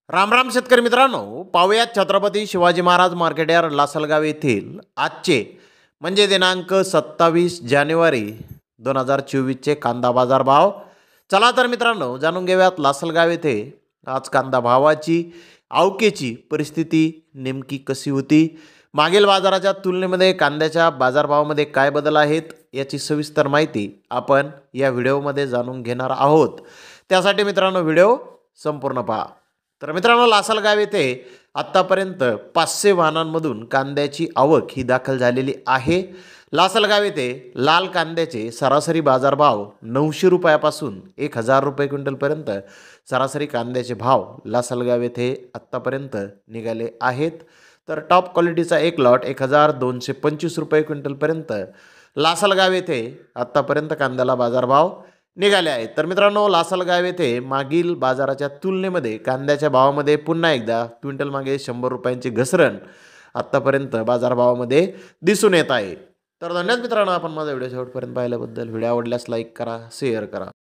राम राम शेतकरी मित्रांनो, पाहुयात छत्रपती शिवाजी महाराज मार्केट यार्ड लासलगाव येथील आजचे म्हणजे दिनांक 27 जानेवारी 2024चे कांदा बाजार भाव. चला तर मित्रांनो, जाणून घेऊयात लासलगाव येथे आज कांदा भावाची आवकेची परिस्थिती नेमकी कशी होती, मागील बाजाराच्या तुलनेमध्ये कांद्याच्या बाजारभावामध्ये काय बदल आहेत याची सविस्तर माहिती आपण या व्हिडिओमध्ये जाणून घेणार आहोत. त्यासाठी मित्रांनो व्हिडिओ संपूर्ण पहा. तर मित्रांनो, लासलगाव येथे आत्तापर्यंत 500 वाहनांमधून कांद्याची आवक ही दाखल झालेली आहे. लासलगाव येथे लाल कांद्याचे सरासरी बाजारभाव 900 रुपयापासून 1000 रुपये क्विंटलपर्यंत सरासरी कांद्याचे भाव लासलगाव येथे आत्तापर्यंत निघाले आहेत. तर टॉप क्वालिटीचा एक लॉट 1225 रुपये क्विंटलपर्यंत लासलगाव येथे आत्तापर्यंत कांद्याला बाजारभाव निघाले आहेत. तर मित्रांनो, लासलगाव येथे मागील बाजाराच्या तुलनेमध्ये कांद्याच्या भावामध्ये पुन्हा एकदा क्विंटल मागे 100 रुपयांची घसरण आत्तापर्यंत बाजारभावामध्ये दिसून येत आहे. तर धन्यवाद मित्रांनो, आपण माझा व्हिडिओ शेवटपर्यंत पाहिल्याबद्दल. व्हिडिओ आवडल्यास लाईक करा, शेअर करा.